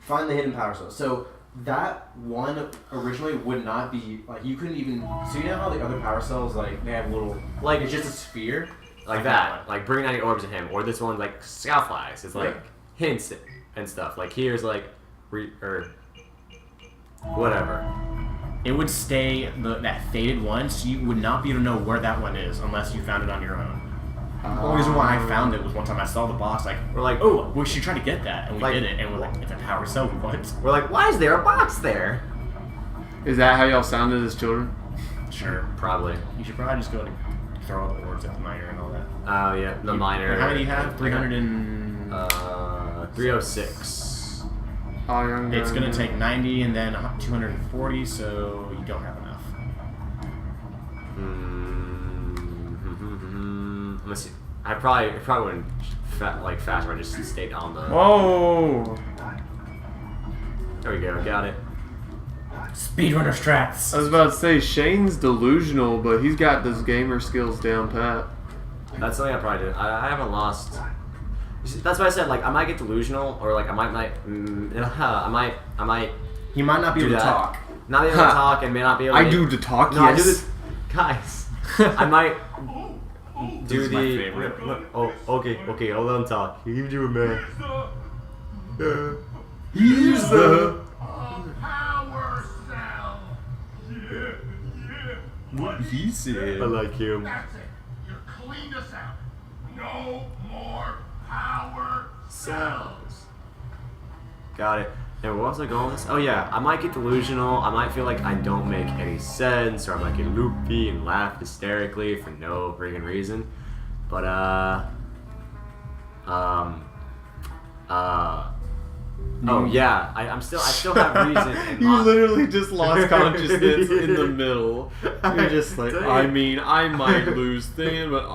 Find the hidden power cell. So that one originally would not be like you couldn't even. So you know how the other power cells like they have little like it's just a sphere like that, like bringing out your orbs at him, or this one like scout flags. It's like hints and stuff. Like here's like or whatever. It would stay that faded one, so you would not be able to know where that one is unless you found it on your own. The only reason why I found it was one time I saw the box, like, we're like, oh, we should try to get that, and we did it, and we're like, it's a power cell, what? We're like, why is there a box there? Is that how y'all sounded as children? Sure. Probably. You should probably just go and throw all the orbs at the miner and all that. Oh, yeah, the miner. How many do you have? 306. Oh, it's going to take 90 and then 240, so you don't have enough. Let me see. I probably wouldn't fast forward. Just stayed on the. Whoa! There we go. Got it. Speedrunner strats. I was about to say Shane's delusional, but he's got those gamer skills down pat. That's something I probably did. I haven't lost. That's why I said like I might get delusional, or like I might. He might not be able to talk. Not be able to talk, and may not be able. I do to talk. No, yes. I do this, guys. I might. Do This is my favorite. Oh, okay, hold on, talk. You do a man. He's the power cell. Yeah. What he said. I like him. That's it. You cleaned us out. No more power Cells. Got it. And where was I going with this? Oh yeah, I might get delusional. I might feel like I don't make any sense, or I might get loopy and laugh hysterically for no friggin' reason. But oh yeah, I still have reason. And You literally just lost consciousness in the middle. You're just like, I mean, I might lose things, but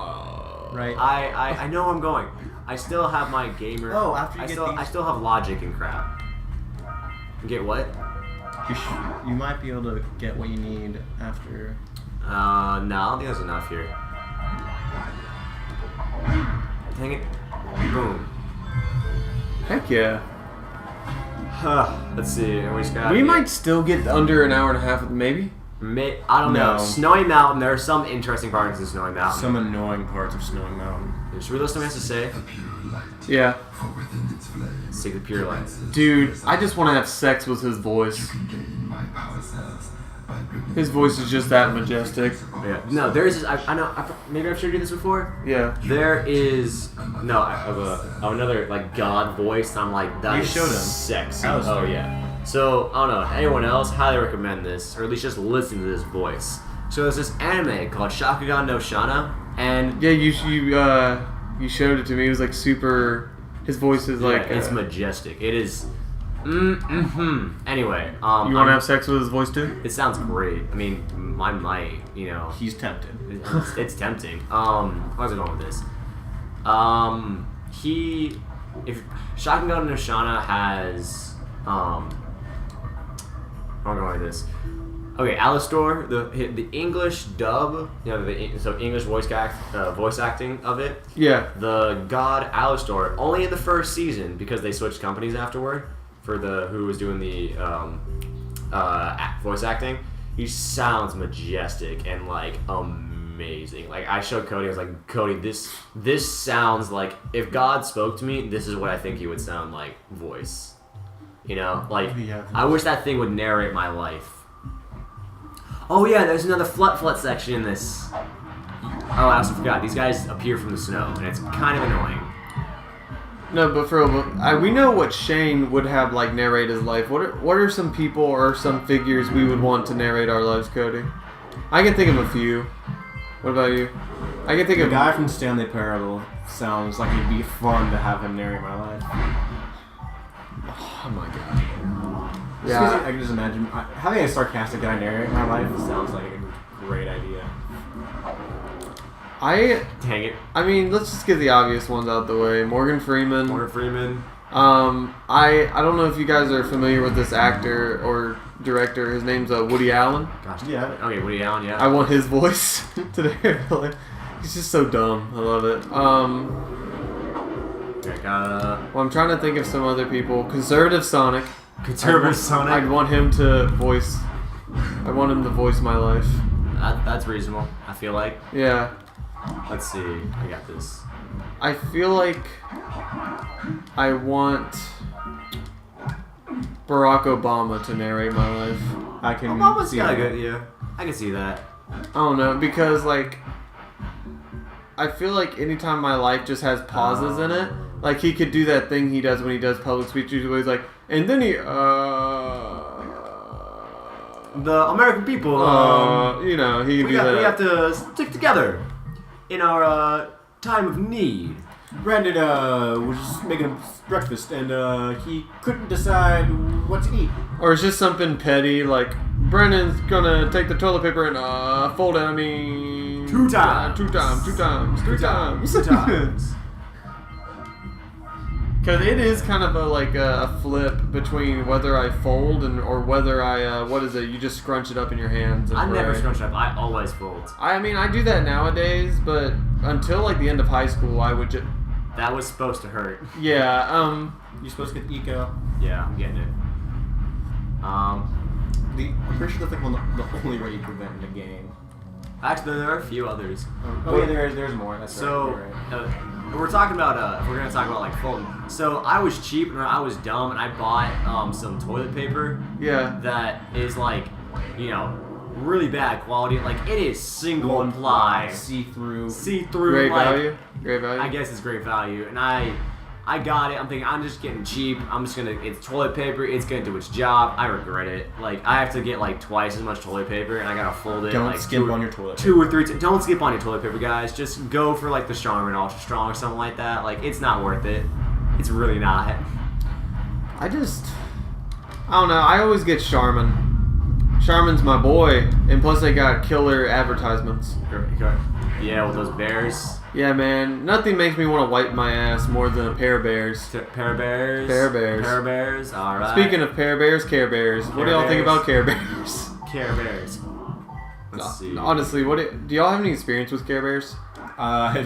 Right. I know where I'm going. I still have my gamer. Oh, after you I get still these- I still have logic and crap. Get what? You might be able to get what you need after. No, I don't think that's enough here. Dang it. Boom. Heck yeah. Let's see. We just got. We might still get under an hour and a half, maybe. I don't know. No. Snowy Mountain. There are some interesting parts in Snowy Mountain. Some annoying parts of Snowy Mountain. Should we listen to what he has to say? Yeah. Seek the pure light. Dude, I just want to have sex with his voice. His voice is just that majestic. Yeah. No, there is. I know. Maybe I've showed you this before. Yeah. There is of another like God voice. I'm like that You is showed him. sexy. Alistair. Oh yeah. So I don't know. Anyone else? Highly recommend this, or at least just listen to this voice. So there's this anime called Shakugan no Shana, and Yeah, you showed it to me. It was like super. His voice is like. it's majestic. It is. Anyway, You want to have sex with his voice too? It sounds great. I mean, I might. He's tempted. It's tempting. Where's I going with this? If Shakugan no Shana has, where am I going with this? Okay, Alistor, the English dub, so English voice acting of it. Yeah. The god Alistor, only in the first season because they switched companies afterward for who was doing the voice acting. He sounds majestic and like amazing. Like I showed Cody, I was like, Cody, this sounds like if God spoke to me, this is what I think he would sound like voice. Like I wish that thing would narrate my life. Oh yeah, there's another flut section in this. Oh, I also forgot. These guys appear from the snow, and it's kind of annoying. No, but for we know what Shane would have like narrate his life. What are some people or some figures we would want to narrate our lives, Cody? I can think of a few. What about you? I can think The of guy from Stanley Parable sounds like it'd be fun to have him narrate my life. Oh my god. Yeah, I can just imagine having a sarcastic guy narrate my life. Sounds like a great idea. Dang it. I mean, let's just get the obvious ones out the way. Morgan Freeman. I don't know if you guys are familiar with this actor or director. His name's Woody Allen. Gosh. Yeah. Okay, Woody Allen. Yeah. I want his voice to narrate. He's just so dumb. I love it. Okay, Well, I'm trying to think of some other people. Conservative Sonic. Turbo Sonic. I'd want him to voice. I want him to voice my life. That's reasonable. I feel like. Yeah. Let's see. I got this. I feel like I want Barack Obama to narrate my life. I can. Obama's see got a that. good. Yeah, I can see that. I don't know, because like I feel like anytime my life just has pauses in it, like he could do that thing he does when he does public speeches where he's like, and then he The American people. you know, he can we do that. have to stick together in our time of need. Brandon was just making breakfast and he couldn't decide what to eat. Or it's just something petty like Brennan's gonna take the toilet paper and fold it. I mean, Two times. three times. Because it is kind of a flip between whether I fold or whether I what is it? You just scrunch it up in your hands. And I never pray. scrunch up. I always fold. I mean, I do that nowadays, but until like the end of high school, I would just That was supposed to hurt. yeah. You're supposed to get eco. Yeah, I'm getting it. I'm pretty sure that's like the only way you prevent in the game. Actually, there are a few others. Oh yeah, there's more. That's So, right. You're right. we're talking about, if we're gonna talk about like folding. So, I was cheap and I was dumb and I bought some toilet paper Yeah. that is like, really bad quality. Like, it is single ply, see-through. see-through. Great like, value. Great value. I guess it's great value, and I got it. I'm thinking I'm just getting cheap. It's toilet paper. It's gonna do its job. I regret it. Like I have to get like twice as much toilet paper, and I gotta fold it. Don't like skip on your toilet. 2 or 3. Don't skip on your toilet paper, guys. Just go for like the Charmin Ultra Strong or something like that. Like it's not worth it. It's really not. I don't know. I always get Charmin. Charmin's my boy, and plus they got killer advertisements. Yeah, with those bears. Yeah, man. Nothing makes me want to wipe my ass more than a pair of bears. Pear bears. Pear bears. Pear bears. All right. Speaking of Pear Bears, Care Bears. What do y'all think about Care Bears? Care Bears. Let's see. Honestly, do y'all have any experience with Care Bears? My little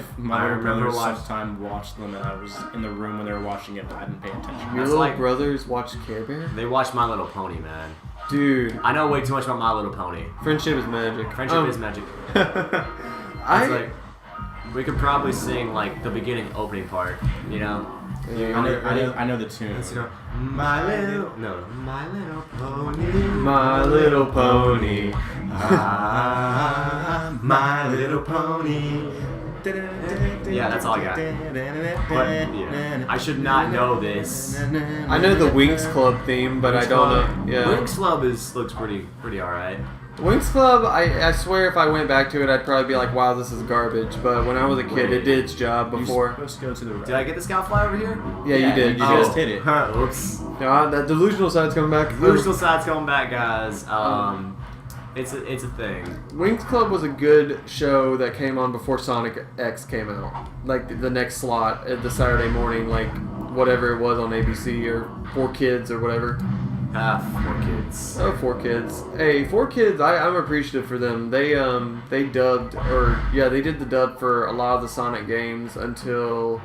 remember brother sometime watched them, and I was in the room when they were watching it, but I didn't pay attention. Your That's little like- brothers watch Care Bear? They watch My Little Pony, man. Dude, I know way too much about My Little Pony. friendship is magic. Friendship is magic. It's like we could probably sing like the beginning opening part, I know the tune. My little pony, My Little Pony. my little pony. Yeah, that's all I got. But yeah, I should not know this. I know the Winx Club theme, but I don't know. Yeah. Winx Club looks pretty alright. Winx Club, I swear if I went back to it, I'd probably be like, wow, this is garbage. But when I was a kid, it did its job You're before. supposed to go to the right. Did I get the scout fly over here? Yeah, you did. You You just did. hit it. Oops. That delusional side's coming back. Delusional side's coming back, guys. It's a thing. Winx Club was a good show that came on before Sonic X came out. Like the next slot at the Saturday morning, like whatever it was on ABC or 4Kids or whatever. 4 kids. Oh, 4Kids. Hey, 4Kids, I'm appreciative for them. They dubbed, they did the dub for a lot of the Sonic games until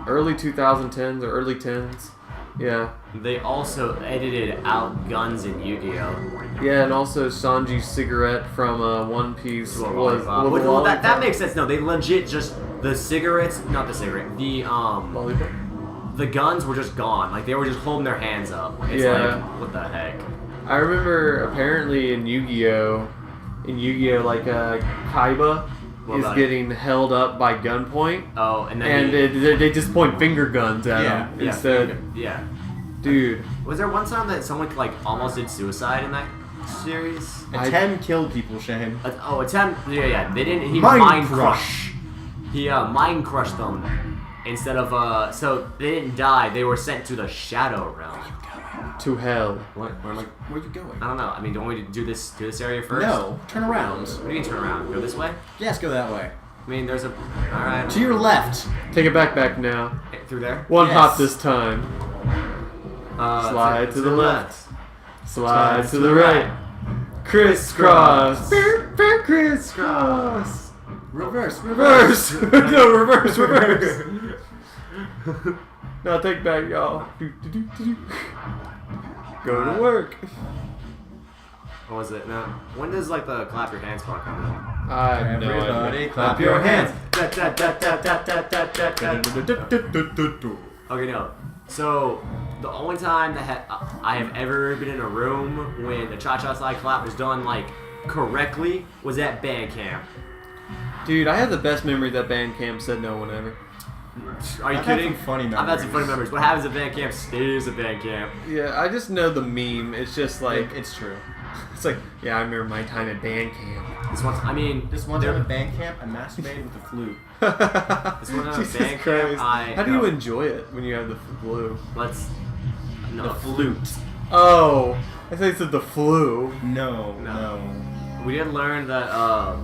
early 2010s or early 10s. Yeah. They also edited out Guns in Yu-Gi-Oh! Yeah, and also Sanji's cigarette from One Piece was that makes sense. No, they legit just the cigarettes, not the cigarette. Lollipop? The guns were just gone. Like they were just holding their hands up. It's Yeah. like what the heck. I remember apparently in Yu-Gi-Oh, like Kaiba What is about getting held up by gunpoint, Oh, and then and they just point finger guns at him instead. Yeah. Dude, Was there one time that someone like almost did suicide in that series? Attempt killed people, Shane. Attempt. Yeah. They didn't. He Mind mind crush. crush. He mind crushed them instead of So they didn't die. They were sent to the Shadow Realm. to hell. What? Where am I? Where you going? I don't know. I mean, don't we do this area first? No, turn around. What do you mean turn around? Go this way? Yes, go that way. I mean, there's a. All right. To your left. Take it back now. Through there. One Yes. hop this time. Slide to the left. Slide to the right. Crisscross. Crisscross. Reverse. Reverse. No, reverse. Now take back, y'all. Go to work. What was it? No. When does like the clap your hands part come in? I have no Everybody idea. clap your hands. Okay, no. So the only time that I have ever been in a room when the cha-cha slide clap was done like correctly was at band camp. Dude, I have the best memory that band camp said no one ever. Are you I've had kidding? some funny I've had some funny memories. memories. What happens at band camp stays at band camp. Yeah, I just know the meme. It's just like, It's true. it's like, yeah, I remember my time at band camp. This one's, I mean, This one time at band camp, I masturbated with the flute. This one time at Jesus band Christ. camp, How do you enjoy it when you have the flu? let's no The flute. Oh, I thought you said the flu. No. We did learn that a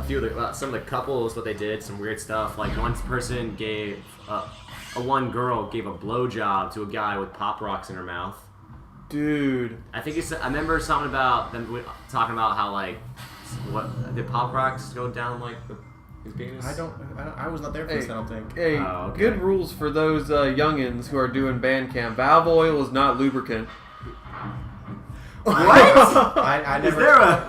few of the some of the couples what they did some weird stuff. Like one person gave one girl gave a blowjob to a guy with pop rocks in her mouth. Dude. I think I remember something about them talking about how like what did pop rocks go down like his penis? I was not there for this, I don't think. Hey, Oh, okay. good rules for those youngins who are doing band camp. Valve oil is not lubricant. What? I never.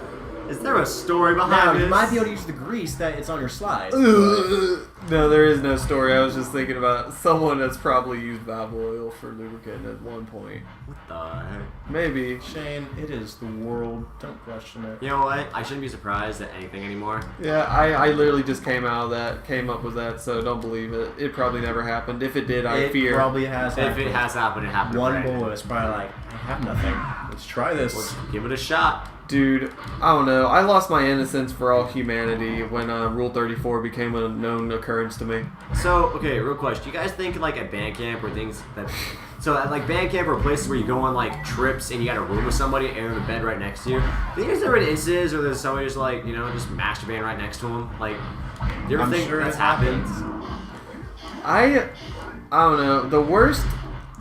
Is there a story Now, behind you this? might be able to use the grease that it's on your slides. No, there is no story. I was just thinking about someone that's probably used valve oil for lubricant at one point. What the heck? Maybe. Shane, it is the world. Don't question it. You know what? I shouldn't be surprised at anything anymore. Yeah, I literally just came up with that, so don't believe it. It probably never happened. If it did, I It fear. probably has If happened. it has happened, it happened. One right. bullet is probably like, I have nothing. Let's try this. Let's give it a shot. Dude, I don't know. I lost my innocence for all humanity when Rule 34 became a known occurrence to me. So, okay, real question. Do you guys think like at band camp or things that... So at like band camp or places where you go on like trips and you got a room with somebody and in a bed right next to you, do you guys ever instances or there's somebody just like, you know, just masturbating right next to them? Like, do you ever I'm think sure that's it happened? I don't know. The worst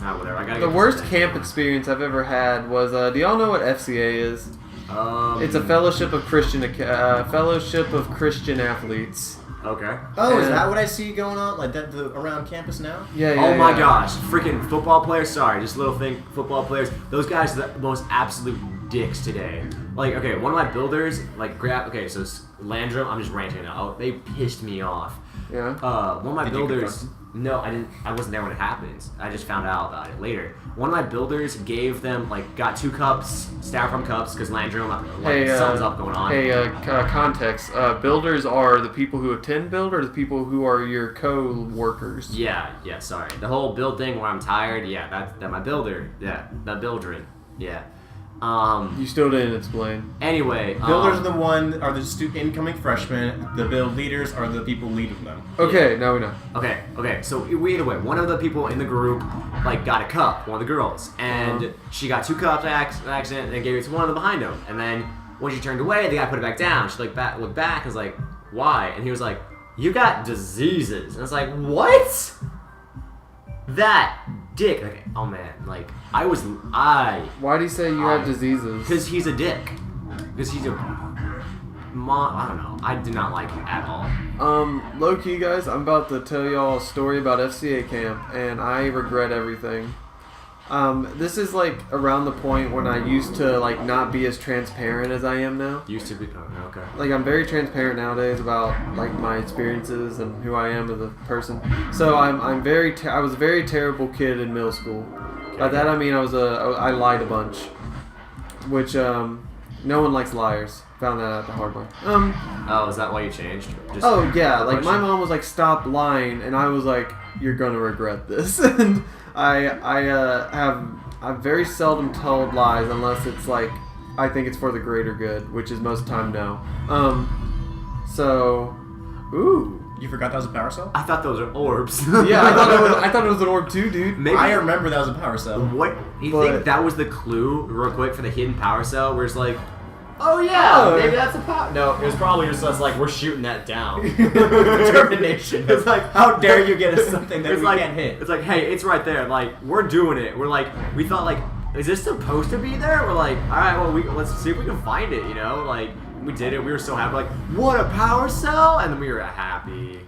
Whatever. I gotta the get worst this camp experience I've ever had was do y'all know what FCA is? It's a fellowship of Christian athletes. Okay. Oh, is Yeah. that what I see going on? Like that around campus now? Yeah, yeah. Oh my yeah. gosh, freaking football players, sorry, just a little thing, football players, those guys are the most absolute dicks today. Like, okay, one of my builders, like, so Landrum, I'm just ranting now, they pissed me off. Yeah. One of my Did you builders, confront no, I wasn't there when it happened, I just found out about it later. One of my builders gave them, like, got 2 cups, styrofoam cups, because Landrum, something's up going on. Hey, context. Builders are the people who attend build or the people who are your co-workers? Yeah, sorry. The whole build thing where I'm tired, yeah, that my builder, yeah, that buildrin, yeah. You still didn't explain. Anyway, Builders are the incoming freshmen. The build leaders are the people leading them. Okay, now we know. Okay, so either way, one of the people in the group, like, got a cup, one of the girls, and she got 2 cups by accident and gave it to one of them behind him, and then when she turned away, the guy put it back down. She, like, looked back and was like, why? And he was like, you got diseases. And it's like, what? That dick. Like, oh man, like, Why do you say you have diseases? because he's a dick. Because he's a I don't know. I did not like him at all. Low-key, guys, I'm about to tell y'all a story about FCA camp, and I regret everything. This is, like, around the point when I used to, like, not be as transparent as I am now. Used to be. Oh, okay. Like, I'm very transparent nowadays about, like, my experiences and who I am as a person. So I was a very terrible kid in middle school. By that I mean I lied a bunch, which no one likes liars. Found that out the hard way. Oh, is that why you changed? Just Oh yeah, like my question? mom was like, "Stop lying," and I was like, "You're gonna regret this." And I've very seldom told lies unless it's like I think it's for the greater good, which is most of the time no. So, ooh. You forgot that was a power cell? I thought those were orbs. Yeah, I thought it was an orb too, dude. Maybe. I remember that was a power cell. What? You But- think that was the clue, real quick, for the hidden power cell? Where it's like, oh yeah, Oh. maybe that's a power. No, it was probably just us like we're shooting that down. Determination. It's like, How dare you get us something that it's we like, can't hit? It's like, hey, it's right there. Like, we're doing it. We're like, we thought like, is this supposed to be there? We're like, all right, well, let's see if we can find it. You know, like we did it. We were so happy. Like, what a power cell! And then we were happy.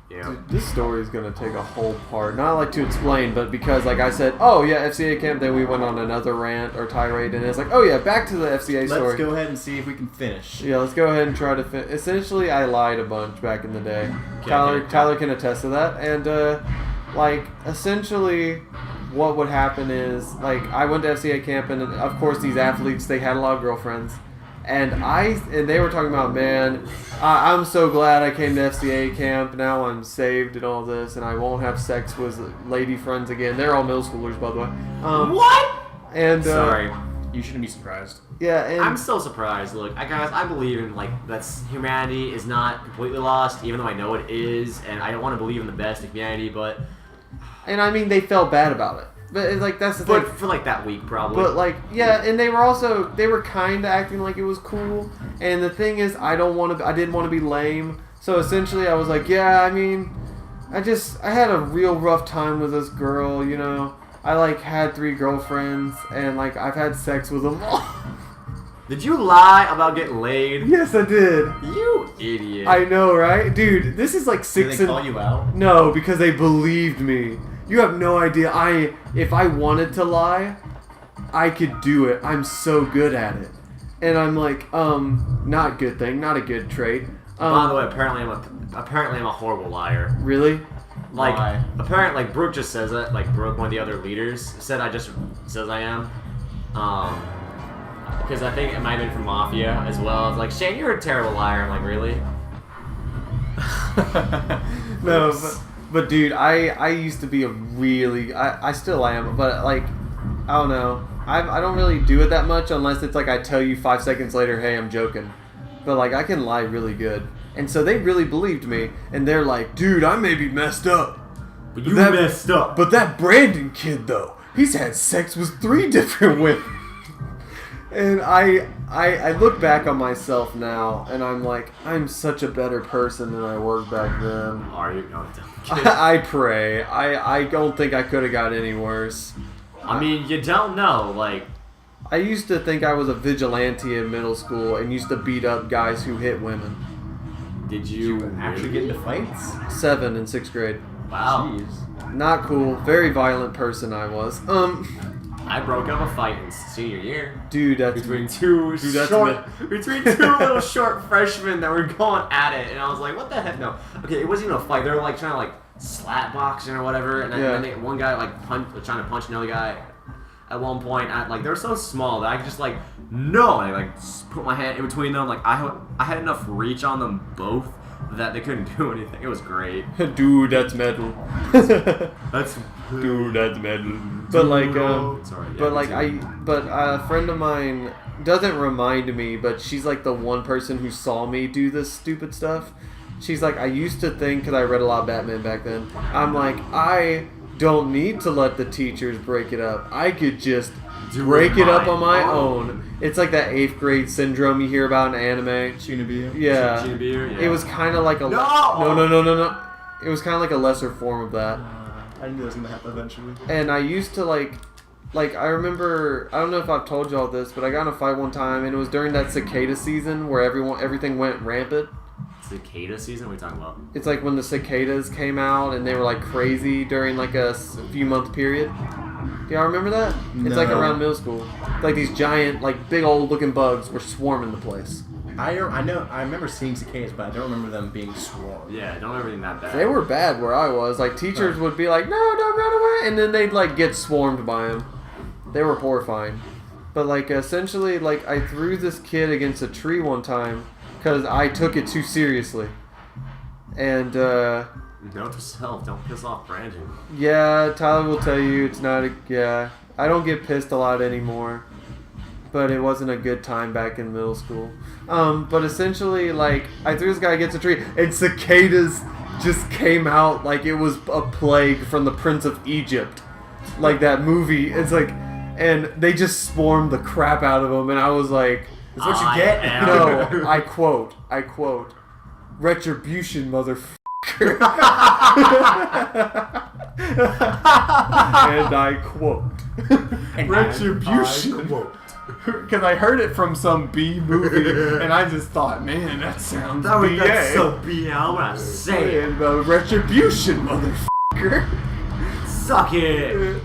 You know? Dude, this story is gonna take a whole part. Not like to explain, but because like I said, oh yeah, FCA camp. Then we went on another rant or tirade, and it's like, oh yeah, back to the FCA story. Let's go ahead and see if we can finish. Yeah, let's go ahead and try to essentially, I lied a bunch back in the day. Okay, Tyler can attest to that. And, like, essentially, what would happen is, like, I went to FCA camp, and of course, these athletes, they had a lot of girlfriends. And they were talking about, man, I'm so glad I came to FCA camp. Now I'm saved and all this, and I won't have sex with lady friends again. They're all middle schoolers, by the way. What? And, Sorry. You shouldn't be surprised. Yeah, and... I'm still surprised. Look, guys, I believe in, like, that humanity is not completely lost, even though I know it is, and I don't want to believe in the best of humanity, but... And I mean, they felt bad about it. But, like, that's the thing. But for, like, that week, probably. But, like, yeah, and they were kind of acting like it was cool. And the thing is, I didn't want to be lame. So, essentially, I was like, yeah, I mean, I had a real rough time with this girl, you know. I, like, had 3 girlfriends, and, like, I've had sex with them all. Did you lie about getting laid? Yes, I did. You idiot. I know, right? Dude, this is, like, 6 Did they call you out? No, because they believed me. You have no idea. If I wanted to lie, I could do it. I'm so good at it. And I'm like, not a good thing, not a good trait. By the way, apparently I'm a horrible liar. Really? Like, Why? apparently, like, Brooke just says it. Like, Brooke, one of the other leaders, says I am. Because I think it might have been from Mafia as well. It's like, Shane, you're a terrible liar. I'm like, really? No, but dude, I used to be I still am, but like, I don't know. I don't really do it that much unless it's like I tell you 5 seconds later, hey, I'm joking. But like, I can lie really good. And so they really believed me, and they're like, dude, I may be messed up. But you messed up. But that Brandon kid, though, he's had sex with 3 different women. And I look back on myself now, and I'm like, I'm such a better person than I was back then. Are you? No, I pray. I don't think I could have got any worse. I mean, you don't know. Like, I used to think I was a vigilante in middle school and used to beat up guys who hit women. did you Actually get into fights? 7 in 6th grade. Wow. Jeez. Not cool. Very violent person I was. I broke up a fight in senior year. Dude, that's Between two that's between two little short freshmen that were going at it, and I was like, "What the heck?" No, okay, it wasn't even a fight. They were like trying to like slap boxing or whatever, and then one guy like trying to punch another guy. At one point, they were so small that I could just like no, and I like put my hand in between them. Like I had enough reach on them both that they couldn't do anything. It was great. Dude, that's metal. That's Dude, that's metal. But like, sorry. Yeah, but like a friend of mine doesn't remind me, but she's like the one person who saw me do this stupid stuff. She's like, I used to think, because I read a lot of Batman back then, I'm like, I don't need to let the teachers break it up. I could just break it up on my own. It's like that 8th grade syndrome you hear about in anime. Shinobu? Yeah. Shinobu, yeah. It was kind of like a... No. It was kind of like a lesser form of that. I knew it was going to happen eventually. And I used to like I remember, I don't know if I've told you all this, but I got in a fight one time, and it was during that cicada season where everything went rampant. Cicada season? What are you talking about? It's like when the cicadas came out and they were like crazy during like a few month period. Do y'all remember that? It's like No. around middle school. Like these giant, like big old looking bugs were swarming the place. I remember seeing cicadas, but I don't remember them being swarmed. Yeah, don't remember anything that bad. They were bad where I was. Like teachers would be like, "No, don't run away," and then they'd like get swarmed by them. They were horrifying. But like essentially, like I threw this kid against a tree one time because I took it too seriously. And Note to self, don't piss off Brandon. yeah, Tyler will tell you it's not I don't get pissed a lot anymore. But it wasn't a good time back in middle school. But essentially, like, I threw this guy against a tree, and cicadas just came out like it was a plague from the Prince of Egypt. Like that movie. It's like, and they just swarmed the crap out of him, and I was like... Is what you get? No, I quote, retribution, motherfucker. And I quote, retribution. Because I heard it from some B movie, and I just thought, man, that sounds BA. That's so BA. I'm gonna say it. And, retribution, motherfucker. Suck it.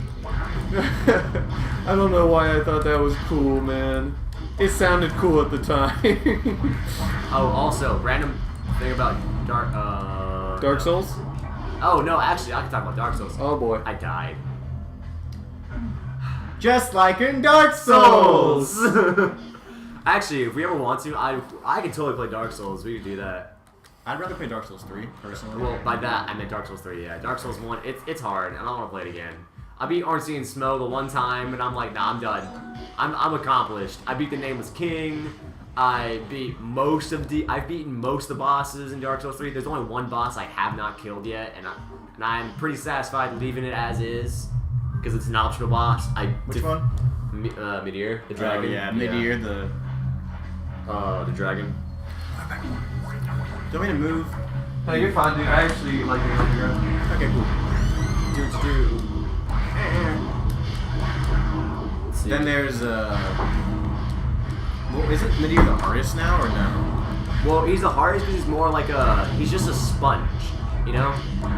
I don't know why I thought that was cool, man. It sounded cool at the time. Oh, also, random thing about Dark Souls? Oh no, actually, I can talk about Dark Souls. Oh boy. I died. Just like in Dark Souls. Actually, if we ever want to, I can totally play Dark Souls. We could do that. I'd rather play Dark Souls 3 personally. Well, by that I meant Dark Souls 3. Yeah, Dark Souls 1. It's hard, and I don't want to play it again. I beat Ornstein and Smo the one time, and I'm like, nah, I'm done. I'm accomplished. I beat the Nameless King. I've beaten most of the bosses in Dark Souls 3. There's only one boss I have not killed yet, and I'm pretty satisfied leaving it as is, because it's an optional boss. Which one? Midir, the dragon. Oh, yeah, Midir, the dragon. Do you want me to move? No, you're fine, dude. I actually like being on the ground. Okay, cool. Then there's well, is it Midir the hardest now or no? Well, he's the hardest because he's more like he's just a sponge, you know?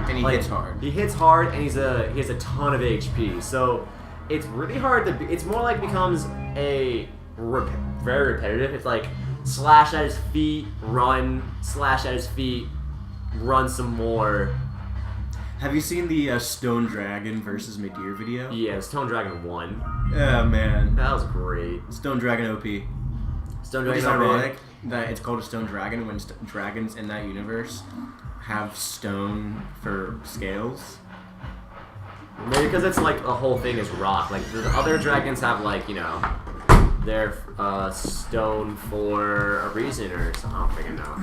And he hits hard. He hits hard, and he has a ton of HP. So it's really hard to. It's more like becomes very repetitive. It's like slash at his feet, run, slash at his feet, run some more. Have you seen the Stone Dragon versus Midir video? Yeah, Stone Dragon 1. Oh man, That was great. Stone Dragon OP. Stone It's Dragon ironic that it's called a Stone Dragon when dragons in that universe have stone for scales. Maybe because it's like the whole thing is rock. Like the other dragons have like, you know, their stone for a reason or something. I don't freaking know.